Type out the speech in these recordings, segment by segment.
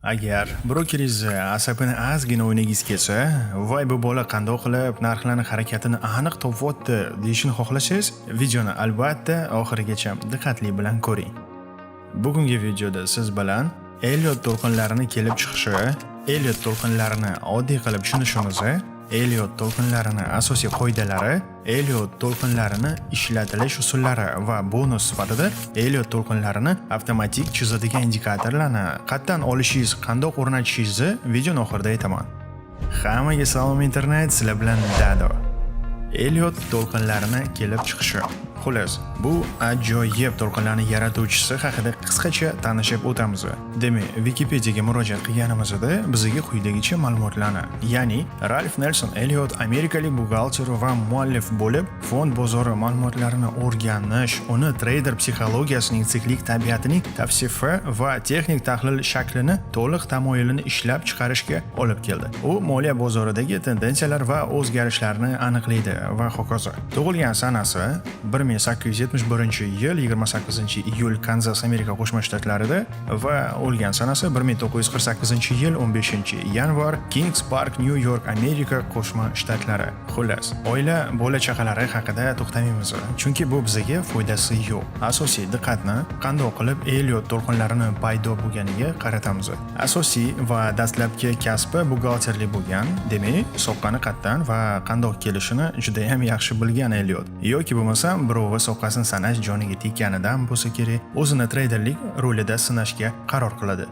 Agar brokeringizni asabini ozgina o'ynagingiz kelsa, voy bu bola qanday qilib narxlarning harakatini aniq topyapti deyishni xohlasangiz, videoni albatta oxirigacha diqqatli bilan ko'ring. Bugungi videoda siz bilan Elliot to'lqinlarining kelib chiqishi, Elliot to'lqinlarini oddiy qilib tushunishimizni, Elliot to'lqinlarining asosiy qoidalari, Elliot to'lqinlarini ishlatilish usullari va bonus sifatida Elliot to'lqinlarini avtomatik chizadigan indikatorlarni qatdan olishingiz, qanday o'rnatishingizni videoning oxirida aytaman. Hammaga salom internet, sizlar bilan Dado. Elliot to'lqinlarini kelib chiqishi. Xullas, bu ajoyib to'lqinlarning yaratuvchisi haqida qisqacha tanishib o'tamiz. Demak, Wikipediyaga murojaat qilganimizda bizga quyidagicha ma'lumotlarni, ya'ni Ralph Nelson Elliot amerikalik buxgalter va muallif bo'lib, fond bozori ma'lumotlarini o'rganish, uni treyder psixologiyasining siklik tabiatining tavsifi va texnik tahlil shaklini to'liq tamoyilini ishlab chiqarishga olib keldi. U moliya bozoridagi tendensiyalar va o'zgarishlarni aniqlaydi va hokazo. Tug'ilgan sanasi 1871-yil 28-iyul Kanzas Amerika Qo'shma Shtatlarida va o'lgan sanasi 1948-yil 15-yanvar Kings Park, New York, Amerika Qo'shma Shtatlari. Xullas, oila bola chaqalari haqida to'xtamaymiz, chunki bu bizga foydasi yo'q. Asosiy diqqatni qanday qilib Elliot to'lqinlarini paydo bo'lganiga qaratamiz. Asosiy va dastlabki kasbi buxgalterlik bo'lgan, demak, soqqani qatdan va qanday kelishini juda ham yaxshi bilgan Elliot. Yoki bo'lmasa birovi soqqasini sanash joniga tekanidan bo'lsa kerak, o'zini treyderlik rolida sinashga qaror qiladi.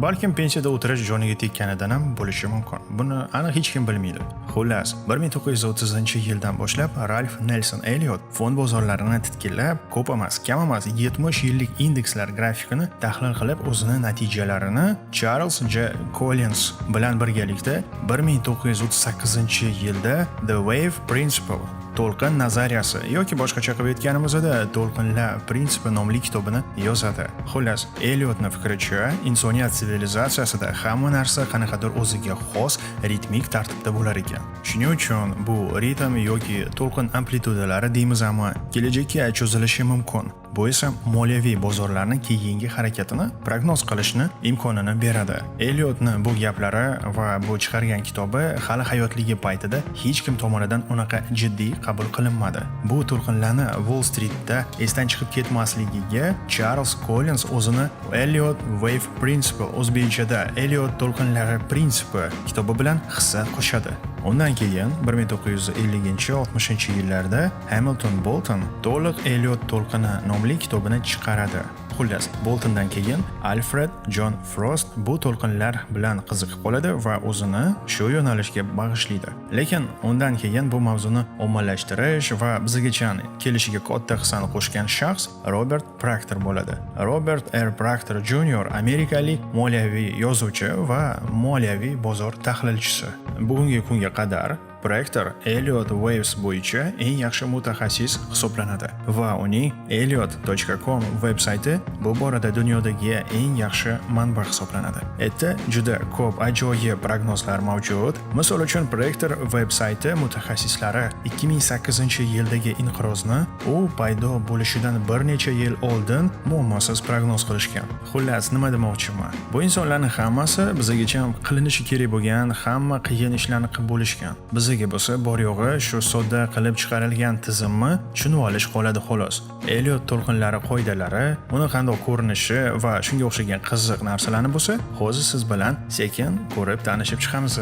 Balkim pensiyada o'tirish joniga tekkanidan ham bo'lishi mumkin. Buni aniq hech kim bilmaydi. Xullas, 1930-yildan boshlab Ralph Nelson Elliot fond bozorlarini titkilab, ko'p emas, kam emas 70 yillik indekslar grafikini tahlil qilib, o'zini natijalarini Charles J. Collins bilan birgalikda 1938-yilda The Wave Principle to'lqin nazariyasi yoki boshqacha qilib aytganimizda to'lqinlar prinsipi nomli kitobini yozadi. Xullas, Elliotning fikricha, insoniyat sivilizatsiyasida hamma narsa qanaqadir o'ziga xos ritmik tartibda bo'lar ekan. Shuning uchun bu ritm yoki to'lqin amplitudalari deymiz, ammo kelajakka cho'zilishi mumkin. Bu esa moliyaviy bozorlarning keyingi harakatini prognoz qilishni imkonini beradi. Elliotning bu gaplari va bu chiqargan kitobi hali hayotligi paytida hech kim tomonidan unaqa jiddiy qabul qilinmadi. Bu to'lqinlarni Wall Streetda esdan chiqib ketmasligiga Charles Collins o'zini Elliot Wave Principle, o'zbekchada Elliot to'lqinlari prinsipi kitobi bilan hissa qo'shadi. Undan keyin 1950-60-yillarda Hamilton Bolton to'liq Elliot to'lqini nomli kitobini chiqaradi. Xullas, Boltondan keyin Alfred John Frost bu to'lqinlar bilan qiziqib qoladi va o'zini shu yo'nalishga bag'ishlaydi. Lekin undan keyin bu mavzuni ommalashtirish va bizgacha kelishiga katta hissani qo'shgan shaxs Robert Proctor bo'ladi. Robert R. Proctor Jr. amerikalik moliyaviy yozuvchi va moliyaviy bozor tahlilchisi. Bugungi kunga qadar Proctor Elliot Waves bo'yicha eng yaxshi mutaxassis hisoblanadi va uning elliot.com veb-sayti bu borada dunyodagi eng yaxshi manba hisoblanadi. Etda juda ko'p ajoyib prognozlar mavjud. Misol uchun, Proctor veb-sayti mutaxassislari 2008-yildagi inqirozni u paydo bo'lishidan bir necha yil oldin muammosiz prognoz qilishgan. Xullas, nima demoqchiman? Bu insonlarning hammasi bizgacha qilinishi kerak bo'lgan hamma qiyin ishlarni qilib bo'lishgan. Bizga bo'lsa bor yo'g'i shu sodda qilib chiqarilgan tizimni tushunib olish qoladi xolos. Elliot to'lqinlari qoidalari, uni qanday ko'rinishi va shunga o'xshagan qiziq narsalarni bo'lsa, hozir siz bilan sekin ko'rib tanishib chiqamiz.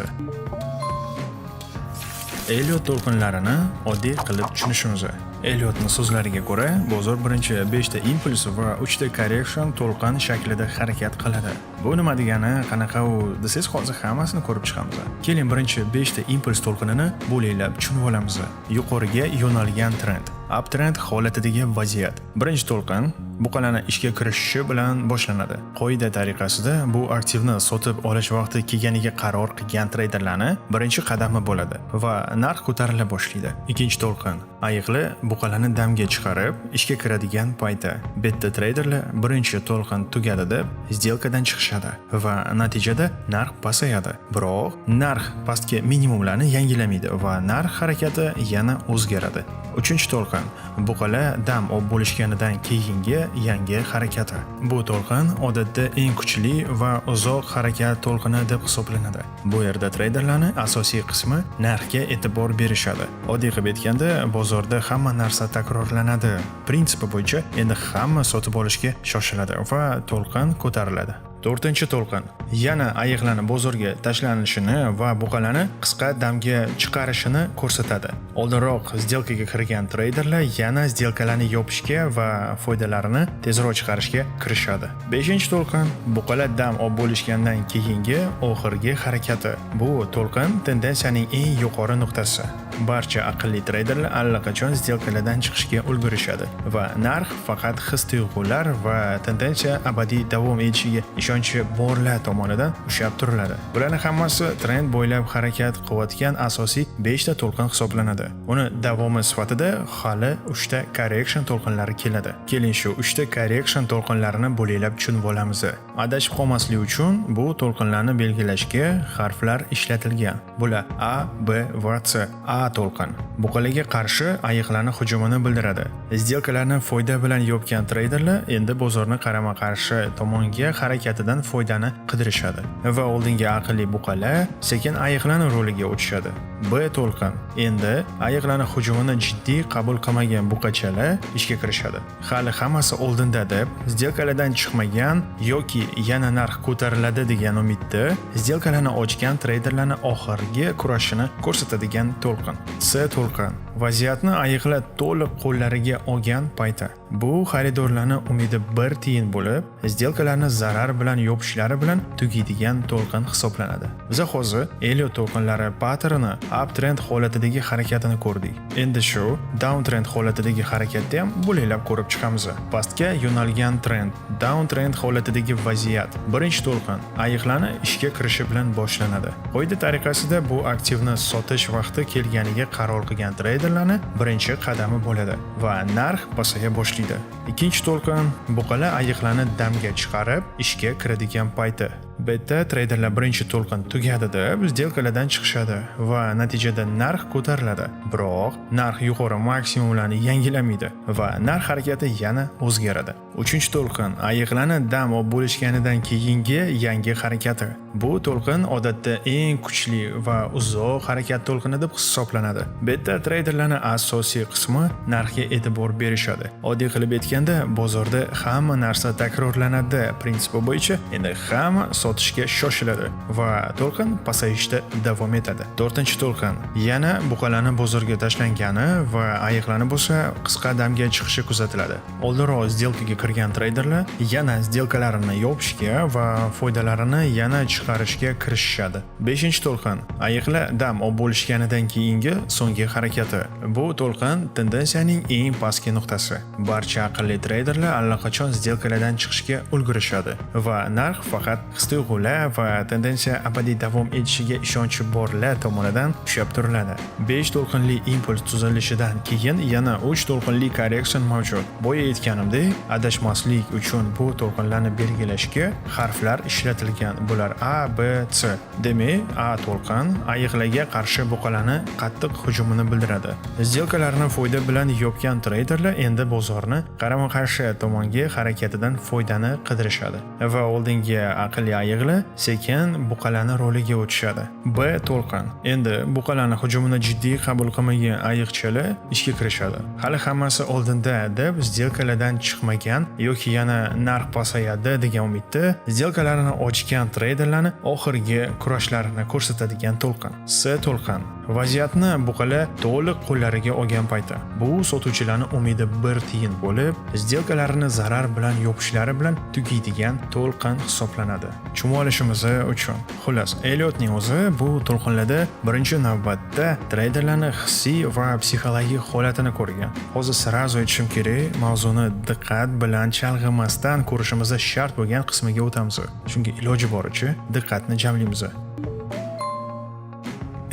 Elliot to'lqinlarini oddiy qilib tushunishimiz. Elliotning so'zlariga ko'ra, bozor birinchi 5 ta impuls va 3 ta correction to'lqin shaklida harakat qiladi. Bu nima degani, qanaqa u desangiz, hozir hammasini ko'rib chiqamiz. Keling, birinchi 5 ta impuls to'lqinini bo'laklab tushunib olamiz. Yuqoriga yo'nalgan trend, uptrend holatidagi vaziyat. Birinchi to'lqin buqalarning ishga kirishishi bilan boshlanadi. Qoida tariqasida bu aktivni sotib olish vaqti kelganiga qaror qilgan treyderlarning birinchi qadami bo'ladi va narx ko'tarila boshlaydi. Ikkinchi to'lqin ayiqli buqalarni damga chiqarib ishga kiradigan payti. Beta treyderlar birinchi to'lqin tugadi deb сделкаdan chiqishadi va natijada narx pasayadi. Biroq narx pastki minimumlarni yangilamaydi va narx harakati yana o'zgaradi. Uchinchi to'lqin to'lqin buqalar dam olib bo'lishganidan keyingi yangi harakati. Bu to'lqin odatda eng kuchli va uzoq harakat to'lqini deb hisoblanadi. Bu yerda treyderlarning asosiy qismi narxga e'tibor berishadi. Oddiy qilib aytganda, bozorda hamma narsa takrorlanadi. Prinsipi bo'yicha endi hamma sotib olishga shoshiladi va to'lqin ko'tariladi. 4-to'lqin yana ayiqlarni bozorga tashlanishini va buqalarni qisqa damga chiqarishini ko'rsatadi. Oldinroq сделкаga kirgan treyderlar yana сделкаlarni yopishga va foydalarini tezroq chiqarishga kirishadi. 5-to'lqin buqalar dam olib bo'lishgandan keyingi oxirgi harakati. Bu to'lqin tendensiyaning eng yuqori nuqtasi. Barcha aqlli treyderlar allaqachon сделкаlardan chiqishga ulgurishadi va narx faqat his-tuyg'ular va tendensiya abadiy davom etishiga ishonchi borlar tomonidan ushlab turiladi. Bularning hammasi trend bo'ylab harakat qilayotgan asosiy 5 ta to'lqin hisoblanadi. Uni davomi sifatida hali 3 ta correction to'lqinlari keladi. Keling shu 3 ta correction to'lqinlarini bo'laklab tushunib olamiz. Adashib qolmaslik uchun bu to'lqinlarni belgilashga harflar ishlatilgan. Bular A, B va C. A to'lqin buqalarga qarshi ayiqlarning hujumini bildiradi. Сделкаlarni foyda bilan yopgan treyderlar endi bozorni qarama-qarshi tomonga harakatidan foydani qidirishadi va oldingi aqlli buqalar sekin ayiqlarning roliga o'tishadi. B to'lqin endi ayiqlarning hujumini jiddiy qabul qilmagan buqachalar ishga kirishadi. Hali hammasi oldinda deb сделкаlardan chiqmagan yoki yana narx ko'tariladi degan umidda сделкаlarni ochgan treyderlarning oxirgi kurashini ko'rsatadigan to'lqin. C to'lqin vaziyatni ayiqlar to'liq qo'llariga olgan payti. Bu xaridorlarning umidi bir tiyin bo'lib, сделкаlarni zarar bilan yopishlari bilan tugaydigan to'lqin hisoblanadi. Biz hozir Elliot to'lqinlari patterni uptrend holatidagi harakatini ko'rdik. Endi shu downtrend holatidagi harakatni ham bo'laklab ko'rib chiqamiz. Pastga yo'nalgan trend, downtrend holatidagi vaziyat. Birinchi to'lqin ayiqlarni ishga kirishi bilan boshlanadi. Qoida tariqasida bu aktivni sotish vaqti kelganiga qaror qilgan treyderlarning birinchi qadami bo'ladi va narx pasaya boshlaydi. Ikkinchi to'lqin buqalar ayiqlarni damga chiqarib ishga kiradigan payti. Beta treyderlar birinchi to'lqin tugadida сделкаlardan chiqishadi va natijada narx ko'tariladi. Biroq narx yuqori maksimumlarni yangilamaydi va narx harakati yana o'zgaradi. 3-to'lqin ayiqlarni dam olib bo'lishganidan keyingi yangi harakati. Bu to'lqin odatda eng kuchli va uzoq harakat to'lqini deb hisoblanadi. Beta treyderlarning asosiy qismi narxga e'tibor berishadi. Oddiy qilib aytganda, bozorda hamma narsa takrorlanadi prinsipi bo'yicha endi hamma sotishga shoshiladi va to'lqin pasayishda davom etadi. 4-to'lqin yana buqalarni bozorga tashlangani va ayiqlarni bo'lsa qisqa damga chiqishi kuzatiladi. Oldinroq сделкаga kirgan treyderlar yana сделкalarini yopishga va foydalarini yana chiqarishga kirishishadi. 5-to'lqin ayiqlar dam olib bo'lishganidan keyingi so'nggi harakati. Bu to'lqin tendensiyaning eng pastki nuqtasi. Barcha aqlli treyderlar allaqachon сделкаlardan chiqishga ulgurishadi va narx faqat his-tuyg'ular va tendensiya abadiy davom etishiga ishonchi borlar tomonidan ushlab turiladi. 5 to'lqinli impuls tuzilishidan keyin yana 3 to'lqinli correction mavjud. Boya aytganimdek, adashmaslik uchun bu to'lqinlarni belgilashga harflar ishlatilgan. Bular A, B, C. Demak, A to'lqin ayiqlarga qarshi buqalarni qattiq hujumini bildiradi. сделкаlarni foyda bilan yopgan treyderlar endi bozorni qarama-qarshi tomonga harakatidan foydani qidirishadi va oldingi aqlli ayiqlar sekin buqalarni roliga o'tishadi. B to'lqin endi buqalarni hujumini jiddiy qabul qilmagan ayiqchalar ishga kirishadi. Hali hammasi oldinda deb сделкаlardan chiqmagan yoki yana narx pasayadi degan umidda сделкalarini ochgan treyderlarni oxirgi kurashlarini ko'rsatadigan to'lqin. C to'lqin vaziyatni buqalar to'liq qo'llariga olgan payti. Bu sotuvchilarning umidi bir tiyin bo'lib, сделкalarini zarar bilan yopishlari bilan tugaydigan to'lqin hisoblanadi. Tushunolishimiz uchun. Xullas, Elliotning o'zi bu to'lqinlarda birinchi navbatda treyderlarning hissiy va psixologik holatini ko'rgan. Hozir sirazu aytishim kerak, mavzuni diqqat bilan chalg'imasdan ko'rishimiz shart bo'lgan qismiga o'tamiz. Chunki iloji boricha diqqatni jamlaymiz.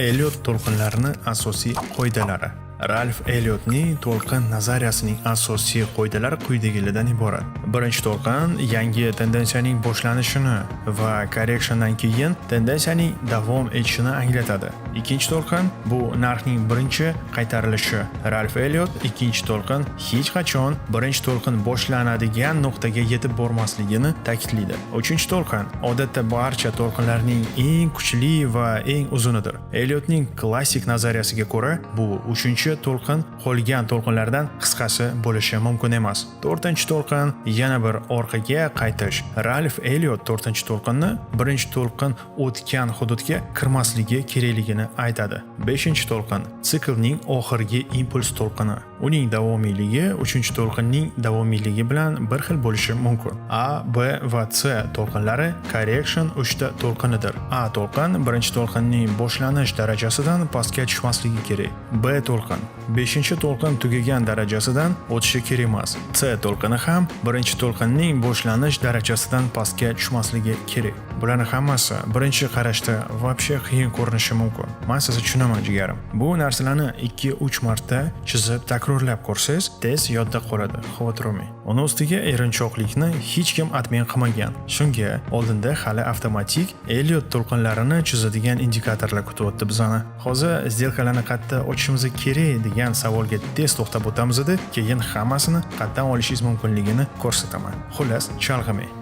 Elliot to'lqinlarining asosiy qoidalari. Ralf Elliottning to'lqin nazariyasining asosiy qoidalari quyidagilardan iborat. Birinchi to'lqin yangi tendensiyaning boshlanishini va correctiondan keyin tendensiyaning davom etishini anglatadi. Ikkinchi to'lqin bu narxning birinchi qaytarilishi. Ralf Elliott ikkinchi to'lqin hech qachon birinchi to'lqin boshlanadigan nuqtaga yetib bormasligini ta'kidlaydi. Uchinchi to'lqin odatda barcha to'lqinlarning eng kuchli va eng uzunidir. Elliottning klassik nazariyasiga ko'ra, bu uchinchi to'lqin qolgan to'lqinlardan qisqasi bo'lishi mumkin emas. To'rtinchi to'lqin yana bir orqaga qaytish. Ralf Elliott to'rtinchi to'lqinni birinchi to'lqin o'tgan hududga kirmasligi kerakligini aytadi. Beshinchi to'lqin siklning oxirgi impuls to'lqini. Uning davomiyligi uchinchi to'lqinning davomiyligi bilan bir xil bo'lishi mumkin. A, B va C to'lqinlari correction 3 ta to'lqinidir. A to'lqin birinchi to'lqinning boshlanish darajasidan pastga tushmasligi kerak. B to'lqin 5-to'lqin tugagan darajasidan o'tishi kerak emas. C to'lqini ham birinchi to'lqinning boshlanish darajasidan pastga tushmasligi kerak. Bularning hammasi birinchi qarashda vobshe qiyin ko'rinishi mumkin. Men sizni tushunaman jigarim. Bu narsalarni 2-3 marta chizib takrorlab ko'rsangiz, tez yodda qoladi. Xavotir olmang. Uni ustiga erinchoqlikni hech kim admin qilmagan. Shunga oldinda hali avtomatik Elliott to'lqinlarini chizadigan indikatorlar kutib o'tdi bizani. Hozir сделкаlarni qayerda ochishimiz kerak degan savolga tez to'xtab o'tamiz-da, keyin hammasini qayerdan olishingiz mumkinligini ko'rsataman. Xullas, chalg'imang.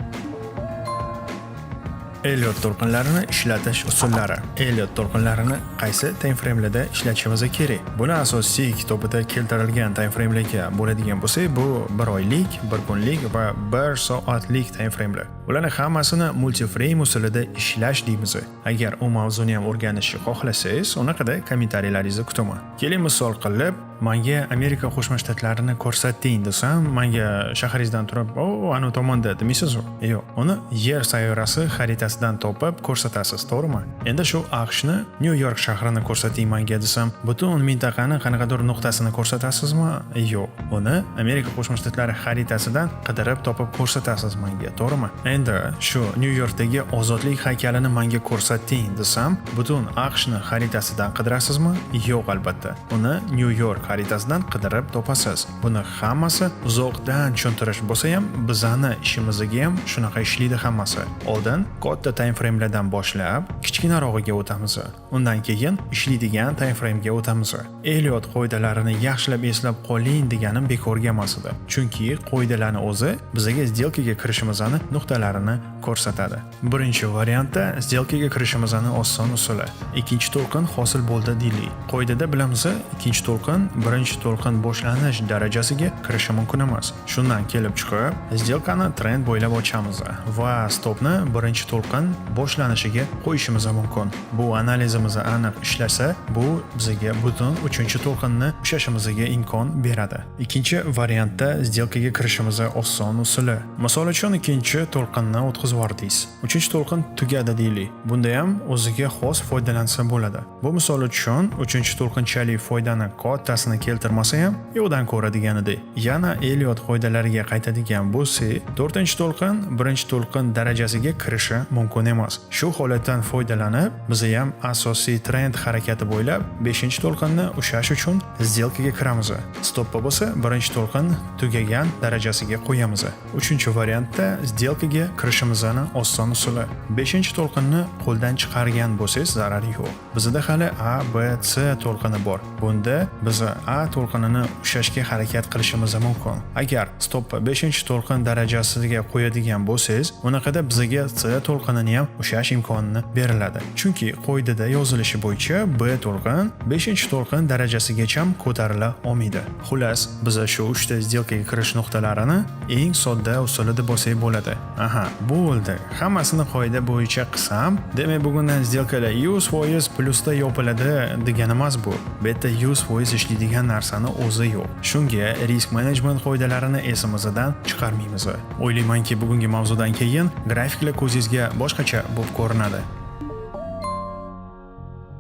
Elliott to'lqinlarini ishlatish usullari. Elliott to'lqinlarini qaysi time framelarda ishlatishimiz kerak? Buni asosiy kitobida keltirilgan time framelarga bo'ladigan bo'lsak, bu 1 oylik, 1 kunlik va 1 soatlik time framelar. Ularning hammasini multiframe usulida ishlash deymiz. Agar u mavzuni ham o'rganishni xohlasangiz, unaqada kommentariyallaringizni kutaman. Keling misol qilib, menga Amerika Qo'shma Shtatlarini ko'rsating desam, menga shaharingizdan turib, "Anu tomonda" demaysiz-ku. Yo'q, uni yer sayyorasi xaritasidan topib ko'rsatasiz, to'g'rimi? Endi shu AQShni New York shahrini ko'rsating menga desam, butun mintaqani qanaqadir nuqtasini ko'rsatasizmi? Yo'q. Uni Amerika Qo'shma Shtatlari xaritasidan qidirib topib ko'rsatasiz menga, to'g'rimi? Endi shu New Yorkdagi ozodlik haykalini menga ko'rsating desam, butun AQShni xaritasidan qidirasizmi? Yo'q albatta. Uni New York xaritasidan qidirib topasiz. Buni hammasi uzoqdan tushuntirish bo'lsa ham, bizani ishimizga ham shunaqa ishlaydi hammasi. Oldin katta time framelardan boshlab, kichkinarog'iga o'tamiz. Undan keyin ishlaydigan time framega o'tamiz. Elliott qoidalarini yaxshilab eslab qoling deganim bekorga emas edi. Chunki qoidalarning o'zi bizga сделкаga kirishimizni nuqtalarini ko'rsatadi. Birinchi variantda сделкаga kirishimizni oson usuli. Ikkinchi to'lqin hosil bo'ldi deylik. Qoidada bilamiz, ikkinchi to'lqin birinchi to'lqin boshlanish darajasiga kirishi mumkin emas. Shundan kelib chiqib, сделканы trend bo'ylab ochamiz va stopni birinchi to'lqin boshlanishiga qo'yishimiz mumkin. Bu analizimiz aniq ishlasa, bu bizga butun uchinchi to'lqinni ushlashimizga imkon beradi. Ikkinchi variantda сделкаga kirishimiz oson usuli. Misol uchun ikkinchi to'lqinni o'tkazib yubordingiz. Uchinchi to'lqin tugadi deylik. Bunda ham o'ziga xos foydalansa bo'ladi. Bu misol uchun uchinchi to'lqinchalik foydani kattasini keltirmasa ham, yo'qdan ko'ra deganidek. Yana Elliott qoidalariga qaytadigan bo'lsak, to'rtinchi to'lqin birinchi to'lqin darajasiga kirishi mumkin emas. Shu holatdan foydalanib, biz ham asosiy trend harakati bo'ylab 5-to'lqinni ushlash uchun сделкаga kiramiz. Stoppa bo'lsa, birinchi to'lqin tugagan darajasiga qo'yamiz. Uchinchi variantda сделкаga kirishimizning oson usuli. 5-to'lqinni qo'ldan chiqargan bo'lsangiz zarari yo'q. Bizda hali A, B, C to'lqini bor. Bunda biz A to'lqinini ushlashga harakat qilishimiz mumkin. Agar stoppa 5-to'lqin darajasiga qo'yadigan bo'lsangiz, unaqada bizga C to'lqinini ham ushlash imkonini beriladi. Chunki qoidada yozilishi bo'yicha B to'lqin 5-to'lqin darajasigacha ko'tarila olmaydi. Xullas, biz shu 3 ta сделкаga kirish nuqtalarini eng sodda usulida bo'lsak bo'ladi. Aha, bo'ldi. Hammasini qoida bo'yicha qilsam, demak bugundan сделкаlar 100% plusda yopiladi degani emas bu. Bu yerda 100% ishlaydigan narsani o'zi yo'q. Shunga risk management qoidalarini esimizdan chiqarmaymiz. O'ylaymanki, bugungi mavzudan keyin grafiklar ko'zingizga boshqacha bo'lib ko'rinadi.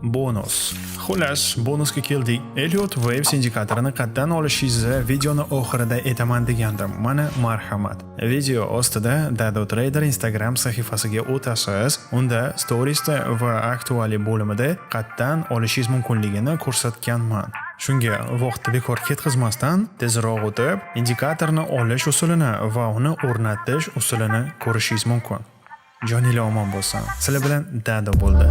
Bonus. Xullas, bonusga keldik. Elliott Waves indikatorini qayerdan olishingizni videoni oxirida aytaman degandim. Mana marhamat. Video ostida Dado Trader Instagram sahifasiga o'tasiz. Unda storiesda va aktualiy bo'limida qayerdan olishingiz mumkinligini ko'rsatganman. Shunga vaqtni bekor ketkazmasdan tezroq o'tib, indikatorni olish usulini va uni o'rnatish usulini ko'rishingiz mumkin. Joninglar omon bo'lsin. Sizlar bilan Dado bo'ldi.